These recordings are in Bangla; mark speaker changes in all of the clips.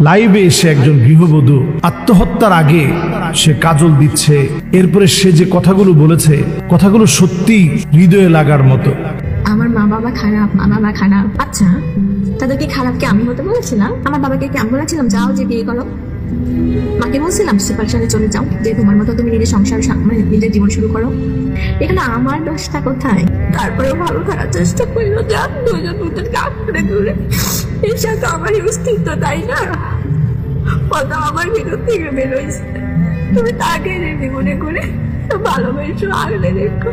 Speaker 1: লাইভে এসে একজন গৃহবধূ আত্মহত্যার আগে সে কাজল দিচ্ছে, এরপরে সে যে কথাগুলো বলেছে কথাগুলো সত্যি হৃদয়ে লাগার মতো।
Speaker 2: আমার মা বাবা খারাপ। আচ্ছা, তাদেরকে খারাপকে আমি হতে বলেছিলাম? আমার বাবাকে কি আমি বলেছিলাম যাও যে বিয়ে করো? মাকে বলছিলাম সেপারেশনে চলে যাও, যে তোমার মতো তুমি নিজের সংসার নিজের জীবন শুরু করো? এখানে আমার দোষটা কোথায়? তারপরেও ভালো থাকার চেষ্টা করলো, যা দুজন দুজনকে আঁকড়ে ধরে। এর সাথে আমার অস্তিত্ব, তাই না? কথা আমার ভিতর থেকে বেরোইছে। তুমি তাকে মনে করে ভালোবেসো, আগলে রেখো।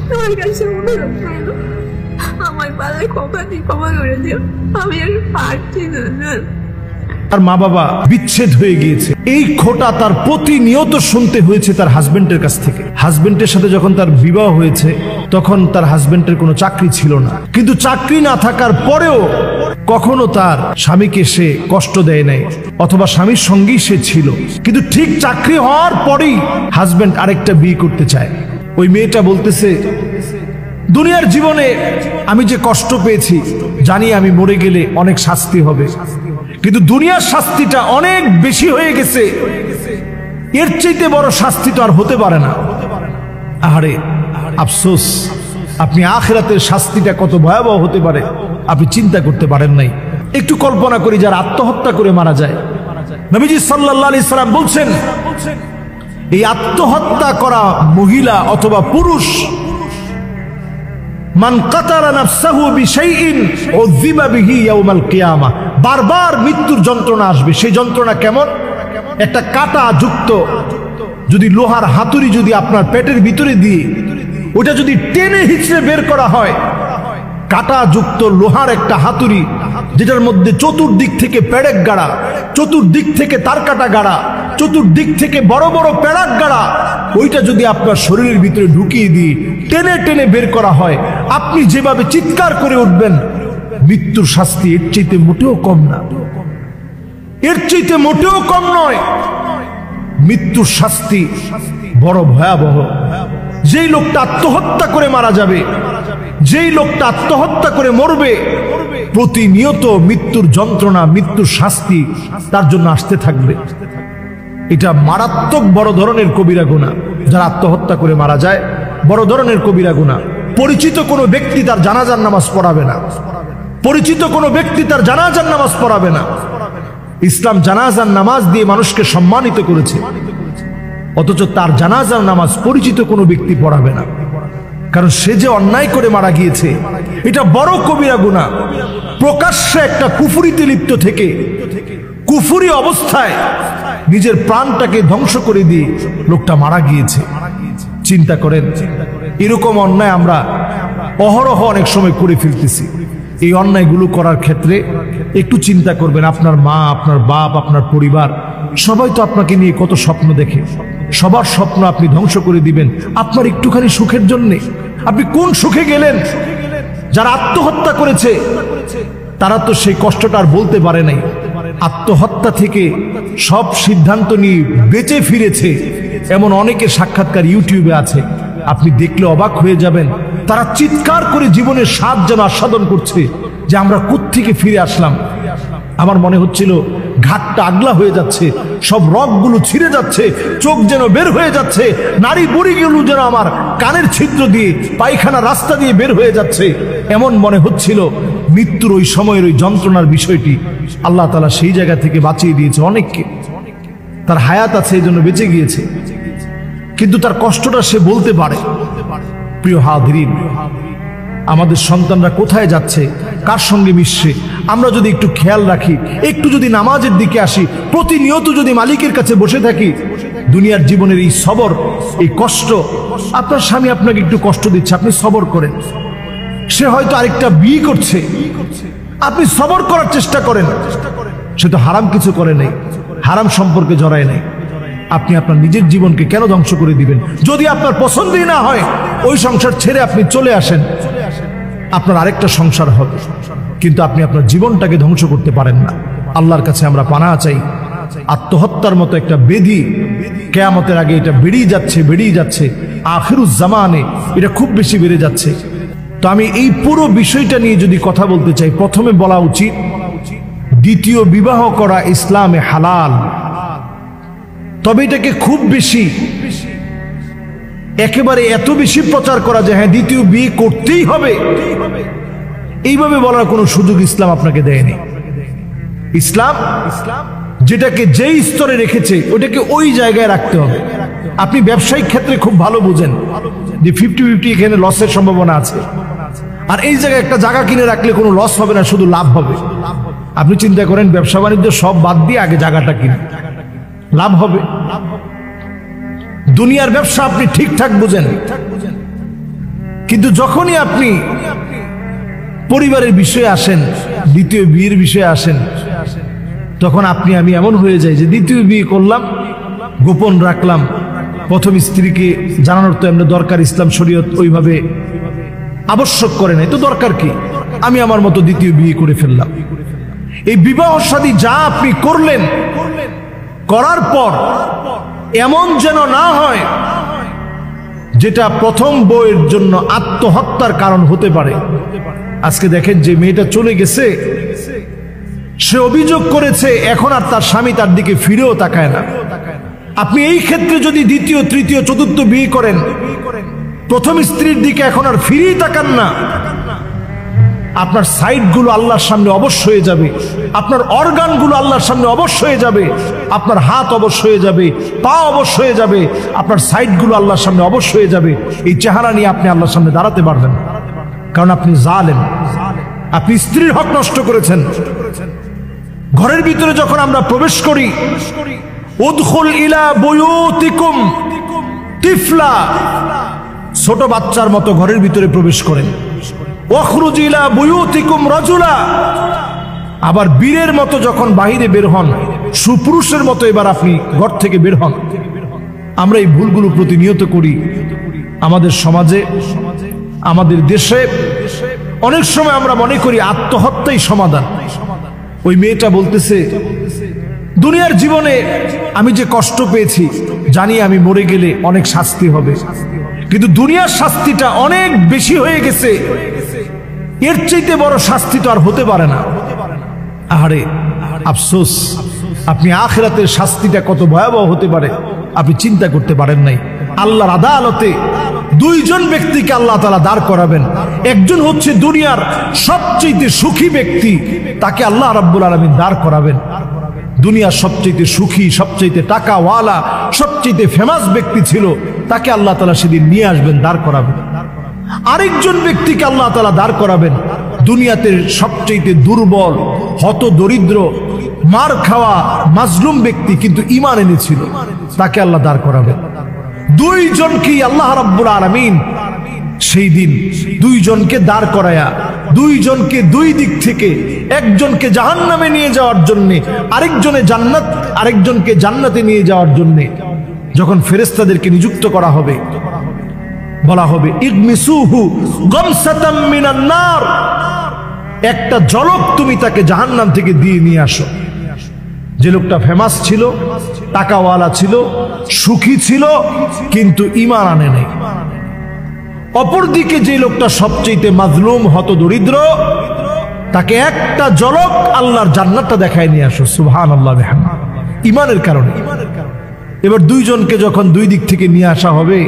Speaker 2: তোমার কাছে অনুরোধ করলো, আমার পালায় ক্ষমা করে দিও। আমি আর পারছি না।
Speaker 1: তার মা বাবা বিচ্ছেদ হয়ে গিয়েছে, এই খোঁটা তার প্রতিনিয়ত শুনতে হয়েছে তার হাজবেন্ডের কাছ থেকে। হাজবেন্ডের সাথে যখন তার বিবাহ হয়েছে তখন তার হাজবেন্ডের কোনো চাকরি ছিল না, কিন্তু চাকরি না থাকার পরেও কখনো তার স্বামীকে সে কষ্ট দেয় নাই, অথবা স্বামীর সঙ্গেই সে ছিল। কিন্তু ঠিক চাকরি হওয়ার পরেই হাজবেন্ড আরেকটা বিয়ে করতে চায়। ওই মেয়েটা বলতেছে, দুনিয়ার জীবনে আমি যে কষ্ট পেয়েছি জানি আমি মরে গেলে অনেক শাস্তি হবে, কিন্তু দুনিয়ার শাস্তিটা অনেক বেশি হয়ে গেছে, এর চাইতে বড় শাস্তি তো আর হতে পারে না। আহারে আফসোস, আপনি আখিরাতের শাস্তিটা কত ভয়াবহ হতে পারে আপনি চিন্তা করতে পারেন নাই। একটু কল্পনা করি, যারা আত্মহত্যা করে মারা যায়, নবীজি সাল্লাল্লাহু আলাইহি সাল্লাম বলছেন, এই আত্মহত্যা করা মহিলা অথবা পুরুষ, মান কাতালা নাফসাহু বিশাইইন উযিবা বিহি ইয়াউমাল কিয়ামা, বারবার মৃত্যুর যন্ত্রণা আসবে। সেই যন্ত্রণা কেমন? একটা কাঁটা যুক্ত যদি লোহার হাতুড়ি যদি আপনার পেটের ভিতরে দিয়ে ওটা যদি টেনে হিচড়ে বের করা হয়, কাঁটা যুক্ত লোহার একটা হাতুড়ি যেটার মধ্যে চতুর্দিক থেকে পেরেক গাড়া, চতুর্দিক থেকে তার কাটা গাড়া, চতুর্দিক থেকে বড় বড় পেরাক গাড়া, ওইটা যদি আপনার শরীরের ভিতরে ঢুকিয়ে দিয়ে টেনে টেনে বের করা হয়, আপনি যেভাবে চিৎকার করে উঠবেন, মৃত্যুর শাস্তি এর চাইতে মোটেও কম না, এর চাইতে মোটেও কম নয়। মৃত্যুর শাস্তি বড় ভয়াবহ। যেই লোকটা আত্মহত্যা করে মারা যাবে, যেই লোকটা আত্মহত্যা করে মরবে, প্রতিনিয়ত মৃত্যুর যন্ত্রণা, মৃত্যুর শাস্তি তার জন্য আসতে থাকবে। এটা মারাত্মক বড় ধরনের কবিরা গুনাহ। যারা আত্মহত্যা করে মারা যায় বড় ধরনের কবিরা গুনাহ। পরিচিত কোনো ব্যক্তি তার জানাজার নামাজ পড়াবে না, পরিচিত কোনো ব্যক্তি তার জানাজার নামাজ পড়াবে না। ইসলাম জানাজার নামাজ দিয়ে মানুষকে সম্মানিত করেছে, অথচ তার জানাজার নামাজ পরিচিত কোনো ব্যক্তি পড়াবে না, কারণ সে যে অন্যায় করে মারা গিয়েছে, এটা বড় কবিরা গুনাহ। প্রকাশ্যে একটা কুফরিতে লিপ্ত থেকে কুফরি অবস্থায় নিজের প্রাণটাকে ধ্বংস করে দিয়ে লোকটা মারা গিয়েছে। চিন্তা করেন, এরকম অন্যায় আমরা অহরহ অনেক সময় করে ফেলতেছি। এই অন্যায়গুলো করার ক্ষেত্রে একটু চিন্তা করবেন, আপনার মা, আপনার বাপ, আপনার পরিবার সবাই তো আপনাকে নিয়ে কত স্বপ্ন দেখে, সবার স্বপ্ন আপনি ধ্বংস করে দিবেন আপনার একটুখানি সুখের জন্যে। আপনি কোন সুখে গেলেন? যারা আত্মহত্যা করেছে তারা তো সেই কষ্টটা আর বলতে পারে নাই, আত্মহত্যা থেকে সব সিদ্ধান্ত নিয়ে বেঁচে ফিরেছে এমন অনেকের সাক্ষাৎকার ইউটিউবে আছে, আপনি দেখলে অবাক হয়ে যাবেন। তারা চিৎকার করে জীবনের স্বাদ যেন আস্বাদন করছে যে আমরা কোত্থেকে ফিরে আসলাম। আমার মনে হচ্ছিল ঘাটটা আগলা হয়ে যাচ্ছে, সব রগগুলো ছিঁড়ে যাচ্ছে, চোখ যেন বের হয়ে যাচ্ছে, নারী বুড়িগুলো যেন আমার কানের ছিদ্র দিয়ে পায়খানা রাস্তা দিয়ে বের হয়ে যাচ্ছে। এমন মনে হচ্ছিল মৃত্যুর ওই সময়ের ওই যন্ত্রণার বিষয়টি আল্লাহ তাআলা সেই জায়গা থেকে বাঁচিয়ে দিয়েছে অনেককে। তার হায়াত আছে এই জন্য বেঁচে গিয়েছে, কিন্তু তার কষ্টটা সে বলতে পারে। প্রিয় হাদিরিন, আমাদের সন্তানরা কোথায় যাচ্ছে, কার সঙ্গে মিশছে, আমরা যদি একটু খেয়াল রাখি, একটু যদি নামাজের দিকে আসি, প্রতিনিয়ত যদি মালিকের কাছে বসে থাকি, দুনিয়ার জীবনের এই সবর, এই কষ্ট, আপনার স্বামী আপনাকে একটু কষ্ট দিচ্ছে, আপনি সবর করেন। সে হয়তো আরেকটা বিয়ে করছে, আপনি সবর করার চেষ্টা করেন। সে তো হারাম কিছু করে নাই, হারাম সম্পর্কে জড়ায় নাই। আপনি আপনার নিজের জীবনকে কেন ধ্বংস করে দিবেন? যদি আপনার পছন্দই না হয় ওই সংসার ছেড়ে আপনি চলে আসেন, আপনার আরেকটা সংসার হবে, কিন্তু আপনি আপনার জীবনটাকে ধ্বংস করতে পারেন না। আল্লাহর কাছে আমরা পানাহ চাই। আত্মহত্যার মতো একটা বেধি কিয়ামতের আগে এটা বেড়েই যাচ্ছে, আখিরুজ জামানে এটা খুব বেশি বেড়ে যাচ্ছে। তো আমি এই পুরো বিষয়টা নিয়ে যদি কথা বলতে চাই, প্রথমে বলা উচিত দ্বিতীয় বিবাহ করা ইসলামে হালাল, তবে এটাকে খুব বেশি একেবারে এত বেশি প্রচার করা যে হ্যাঁ দ্বিতীয় বিয়ে করতেই হবে, এইভাবে বলার কোনো সুযোগ ইসলাম আপনাকে দেয়নি। ইসলাম যেটাকে যেই স্তরে রেখেছে ওটাকে ওই জায়গায় রাখতে হবে। আপনি ব্যবসায়িক ক্ষেত্রে খুব ভালো বুঝেন যে 50-50 এখানে লসের সম্ভাবনা আছে, আর এই জায়গায় একটা জায়গা কিনে রাখলে কোনো লস হবে না, শুধু লাভ হবে। আপনি চিন্তা করেন ব্যবসা বাণিজ্য সব বাদ দিয়ে আগে জায়গাটা কিনে লাভ হবে। দুনিয়ার ব্যবসা আপনি ঠিকঠাক বুঝেন, কিন্তু যখনই আপনি পরিবারের বিষয়ে আসেন, দ্বিতীয় বিয়ের বিষয়ে আসেন, তখন আপনি আমি এমন হয়ে যায় যে দ্বিতীয় বিয়ে করলাম, গোপন রাখলাম, প্রথম স্ত্রীকে জানানোর তো এমনি দরকার, ইসলাম শরীয়ত ওইভাবে আবশ্যক করে নাই, তো দরকার কি, আমি আমার মতো দ্বিতীয় বিয়ে করে ফেললাম। এই বিবাহ শাদী যা আপনি করলেন, করার পর এমন যেন না হয় যেটা প্রথম বউয়ের জন্য আত্মহত্যার কারণ হতে পারে। আজকে দেখেন যে মেয়েটা চলে গেছে, সে অভিযোগ করেছে, এখন আর তার স্বামী তার দিকে ফিরেও তাকায় না। আপনি এই ক্ষেত্রে যদি দ্বিতীয়, তৃতীয়, চতুর্থ বিয়ে করেন, প্রথম স্ত্রীর দিকে এখন আর ফিরেই তাকান না, আপনার সাইডগুলো আল্লাহর সামনে অবশ্য হয়ে যাবে, আপনার অর্গানগুলো আল্লাহর সামনে অবশ্য হয়ে যাবে, আপনার হাত অবশ্য হয়ে যাবে, পা অবশ্য হয়ে যাবে, আপনার সাইডগুলো আল্লাহর সামনে অবশ্য হয়ে যাবে। এই চেহারা নিয়ে আপনি আল্লাহর সামনে দাঁড়াতে পারবেন না, কারণ আপনি জালেম, আপনি স্ত্রীর হক নষ্ট করেছেন। ঘরের ভিতরে যখন আমরা প্রবেশ করি, উদখুল ইলা বুয়ুতিকুম তিফলা, ছোট বাচ্চার মতো ঘরের ভিতরে প্রবেশ করেন। ওয়াখরুজ ইলা বুয়ুতিকুম রাজুলা, আবার বীরের মতো যখন বাহিরে বের হন, সুপুরুষের মতো এবার আপনি ঘর থেকে বের হন। আমরা এই ভুলগুলো প্রতিনিয়ত করি আমাদের সমাজে, আমাদের দেশে। অনেক সময় আমরা মনে করি আত্মহত্যাই সমাধান। ওই মেয়েটা বলতেছে, দুনিয়ার জীবনে আমি যে কষ্ট পেয়েছি, জানি আমি মরে গেলে অনেক শাস্তি হবে, কিন্তু দুনিয়ার শাস্তিটা অনেক বেশি হয়ে গেছে, এর চাইতে বড় শাস্তি তো আর হতে পারে না। আহারে আফসোস, আপনি আখিরাতের শাস্তিটা কত ভয়াবহ হতে পারে আপনি চিন্তা করতে পারেন নাই। আল্লাহর আদালতে দুইজন ব্যক্তিকে আল্লাহ তাআলা দাঁড় করাবেন। একজন হচ্ছে দুনিয়ার সবচেয়ে সুখী ব্যক্তি, তাকে আল্লাহ রাব্বুল আলামিন দাঁড় করাবেন। দুনিয়ার সবচেয়ে সুখী, সবচেয়ে টাকাওয়ালা, সবচেয়ে ফেমাস ব্যক্তি ছিল, তাকে আল্লাহ তাআলা সেদিন নিয়ে আসবেন, দাঁড় করাবেন। আরেকজন ব্যক্তিকে আল্লাহ তাআলা দাঁড় করাবেন, দুনিয়াতে সবচেয়ে দুর্বল, হত দরিদ্র, মার খাওয়া মাজলুম ব্যক্তি, কিন্তু ঈমান এনেছিল, তাকে আল্লাহ দাঁড় করাবেন। দুইজনকে আল্লাহ রাব্বুল আলামিন সেই দিন দুইজনকে দাঁড় করায়া, দুইজনকে দুই দিক থেকে, একজনকে জাহান্নামে নিয়ে যাওয়ার জন্য, আরেকজনকে জান্নাতে নিয়ে যাওয়ার জন্য যখন ফেরেশতাদেরকে নিযুক্ত করা হবে, বলা হবে ইগমিসুহু গামসাতাম মিনান নার, একটা ঝলক তুমি তাকে জাহান্নাম থেকে দিয়ে নিয়ে আসো। যে লোকটা ফেমাস ছিল, টাকাওয়ালা ছিল, সুখী ছিল, কিন্তু ঈমান আনে নাই। অপরদিকে যে লোকটা সবচেয়ে মাজলুম, হত দরিদ্র, তাকে একটা ঝলক আল্লাহর জান্নাতটা দেখায় নিয়ে আসো। সুবহানাল্লাহ বিহামদিহি, ঈমানের কারণে। এবার দুইজনকে যখন দুই দিক থেকে নিয়ে আসা হবে,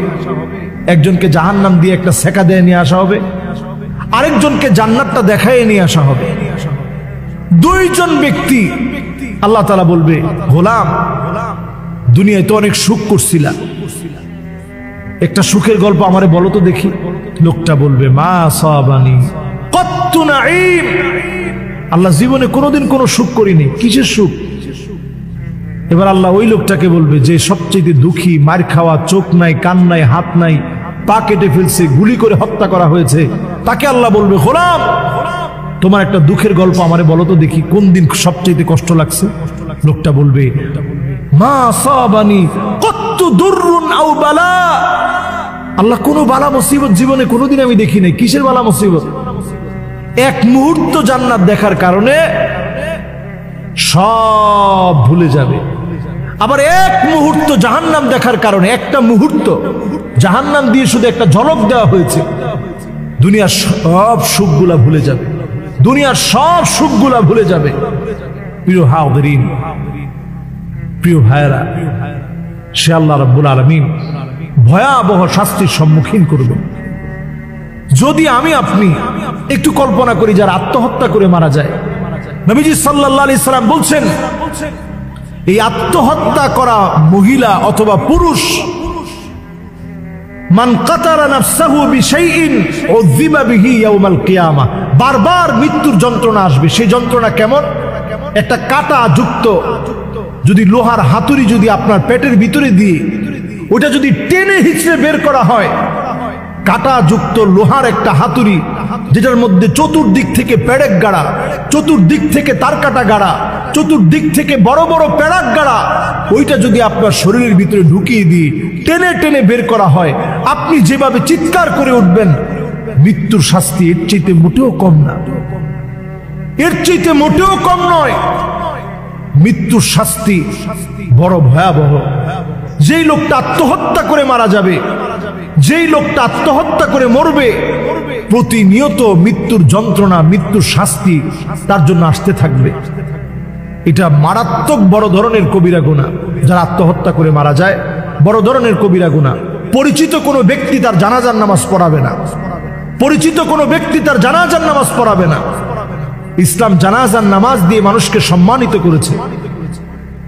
Speaker 1: একজনকে জাহান্নাম দিয়ে একটা সেকা দিয়ে নিয়ে আসা হবে, আরেকজনকে জান্নাতটা দেখায় নিয়ে আসা হবে। দুইজন ব্যক্তি, আল্লাহ তাআলা বলবে, গোলাম দুনিয়ায় তো অনেক সুখ করছিলা, একটা সুখের গল্প আমারে বলো তো দেখি। লোকটা বলবে, মা সাবানি কত্তু নাঈম, আল্লাহ জীবনে কোনোদিন কোনো সুখ করিনি, কিসের সুখ? এবার আল্লাহ ওই লোকটাকে বলবে যে সবচেয়ে দুঃখী, মার খাওয়া, চোখ নাই, কান নাই, হাত নাই, পা কেটে ফেলছে, গুলি করে হত্যা করা হয়েছে, তাকে আল্লাহ বলবে, গোলাম তোমার একটা দুঃখের গল্প আমারে বলো তো দেখি, কোন দিন সবচেয়ে কষ্ট লাগছে? লোকটা বলবে, মা সাবানি কত্তু দুররুন আও বালা, আল্লাহ কোন বালা মুসিবত জীবনে কোনোদিন আমি দেখি নাই। কিসের বালা মুসিবত? এক মুহূর্ত জান্নাত দেখার কারণে সব ভুলে যাবে। আবার এক মুহূর্ত জাহান্নাম দেখার কারণে, একটা মুহূর্ত জাহান্নাম দিয়ে শুধু একটা ঝলক দেওয়া হয়েছে, দুনিয়ার সব সুখগুলা ভুলে যাবে, দুনিয়ার সব সুখগুলা ভুলে যাবে। প্রিয় হাজিরিন, প্রিয় ভাইরা, সে আল্লাহ রাব্বুল আলামিন ভয়াবহ শাস্তির সম্মুখীন করবেন। যদি আমি আপনি একটু কল্পনা করি যারা আত্মহত্যা করে মারা যায়, নবীজি সাল্লাল্লাহু আলাইহি সাল্লাম বলছেন এই আত্মহত্যা করা মহিলা অথবা পুরুষ, মান কাতারা নাফসাহু বিশাইইন উযিবা বিহি ইয়াউমাল কিয়ামা, বারবার মৃত্যুর যন্ত্রণা আসবে। সেই যন্ত্রণা কেমন? একটা কাঁটা যুক্ত যদি লোহার হাতুড়ি যদি আপনার পেটের ভিতরে দিয়ে ওটা যদি টেনে হিচড়ে বের করা হয়, কাঁটা যুক্ত লোহার একটা হাতুড়ি যেটার মধ্যে চতুর্দিক থেকে পেরেক গাড়া, চতুর্দিক থেকে তার কাটা গাড়া, চতুর্দিক থেকে বড় বড় পেরাক গাড়া, ওইটা যদি আপনার শরীরের ভিতরে ঢুকিয়ে দিয়ে টেনে টেনে বের করা হয়, আপনি যেভাবে চিৎকার করে উঠবেন, মৃত্যুর শাস্তি এর চাইতে মোটেও কম না, এর চাইতে মোটেও কম নয়। মৃত্যুর শাস্তি বড় ভয়াবহ। যেই লোকটা আত্মহত্যা করে মারা যাবে, যেই লোকটা আত্মহত্যা করে মরবে, প্রতিনিয়ত মৃত্যুর যন্ত্রণা, মৃত্যুর শাস্তি তার জন্য আসতে থাকবে। এটা মারাত্মক বড় ধরনের কবিরা গুনাহ। যারা আত্মহত্যা করে মারা যায়, বড় ধরনের কবিরা গুনাহ। পরিচিত কোনো ব্যক্তি তার জানাজার নামাজ পড়াবে না, পরিচিত কোনো ব্যক্তি তার জানাজার নামাজ পড়াবে না। ইসলাম জানাজার নামাজ দিয়ে মানুষকে সম্মানিত করেছে,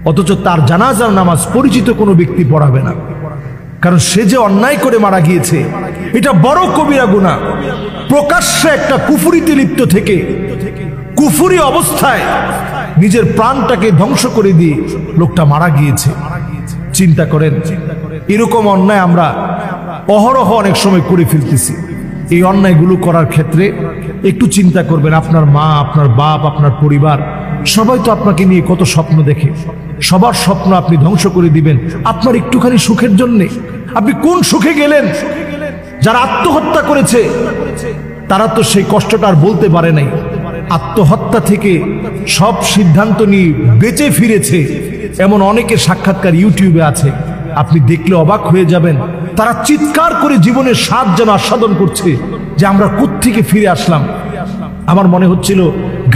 Speaker 1: অথচ তার জানাজার নামাজ পরিচিত কোনো ব্যক্তি পড়াবে না, কারণ সে যে অন্যায় করে মারা গিয়েছে, এটা বড় কবিরা গুনাহ। প্রকাশ্যে একটা কুফরিতে লিপ্ত থেকে কুফরি অবস্থায় নিজের প্রাণটাকে ধ্বংস করে দিয়ে লোকটা মারা গিয়েছে। চিন্তা করেন, এরকম অন্যায় আমরা অহরহ অনেক সময় করে ফেলতেছি। এই অন্যায়গুলো করার ক্ষেত্রে একটু চিন্তা করবেন, আপনার মা, আপনার বাপ, আপনার পরিবার সবাই তো আপনাকে নিয়ে কত স্বপ্ন দেখে। সবার স্বপ্ন আপনি ধ্বংস করে দিবেন আপনার একটুখানি সুখের জন্যে। আপনি কোন সুখে গেলেন? যারা আত্মহত্যা করেছে তারা তো সেই কষ্টটা আর বলতে পারে নাই। আত্মহত্যা থেকে সব সিদ্ধান্ত নিয়ে বেঁচে ফিরেছে এমন অনেকের সাক্ষাৎকার ইউটিউবে আছে, আপনি দেখলে অবাক হয়ে যাবেন। তারা চিৎকার করে জীবনের স্বাদ যেন আস্বাদন করছে যে আমরা কোত্থেকে ফিরে আসলাম। আমার মনে হচ্ছিল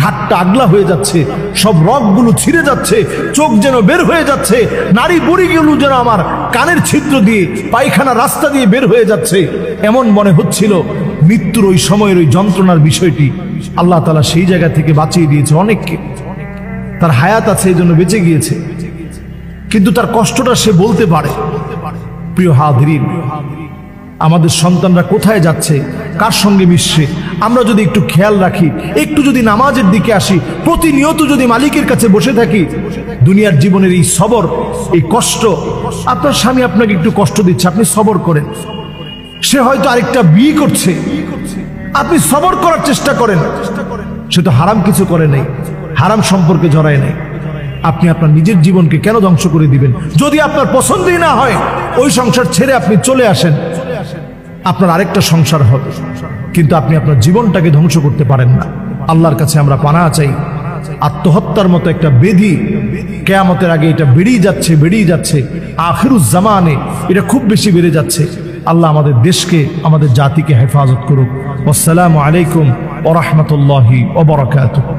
Speaker 1: ঘাটটা আগলা হয়ে যাচ্ছে, সব রগগুলো ছিঁড়ে যাচ্ছে, চোখ যেন বের হয়ে যাচ্ছে, নারী বুড়িগুলো যেন আমার কানের ছিদ্র দিয়ে পায়খানা রাস্তা দিয়ে বের হয়ে যাচ্ছে। এমন মনে হচ্ছিল মৃত্যুর ওই সময়ের ওই যন্ত্রণার বিষয়টি আল্লাহ তাআলা সেই জায়গা থেকে বাঁচিয়ে দিয়েছে অনেককে। তার হায়াত আছে, এই জন্য বেঁচে গিয়েছে, কিন্তু তার কষ্টটা সে বলতে পারে। প্রিয় হাজিরিন, আমাদের সন্তানরা কোথায় যাচ্ছে, কার সঙ্গে মিশছে, আমরা যদি একটু খেয়াল রাখি, একটু যদি নামাজের দিকে আসি, প্রতিনিয়ত যদি মালিকের কাছে বসে থাকি, দুনিয়ার জীবনের এই সবর, এই কষ্ট, আপনার স্বামী আপনাকে একটু কষ্ট দিচ্ছে, আপনি সবর করেন। সে হয়তো আরেকটা বিয়ে করছে, আপনি সবর করার চেষ্টা করেন। সে তো হারাম কিছু করে নাই, হারাম সম্পর্কে জড়ায় নাই। আপনি আপনার নিজের জীবনকে কেন ধ্বংস করে দিবেন? যদি আপনার পছন্দই না হয়, ওই সংসার ছেড়ে আপনি চলে আসেন, আপনার আরেকটা সংসার হবে, কিন্তু আপনি আপনার জীবনটাকে ধ্বংস করতে পারেন না। আল্লাহর কাছে আমরা পানাহ চাই। আত্মহত্যার মতো একটা বেধি কিয়ামতের আগে এটা বেড়েই যাচ্ছে, বেড়েই যাচ্ছে। আখিরুজ জামানে এটা খুব বেশি বেড়ে যাচ্ছে। আল্লাহ আমাদের দেশকে, আমাদের জাতিকে হেফাজত করুক। আসসালামু আলাইকুম ওয়া রাহমাতুল্লাহি ওয়া বারাকাতুহু।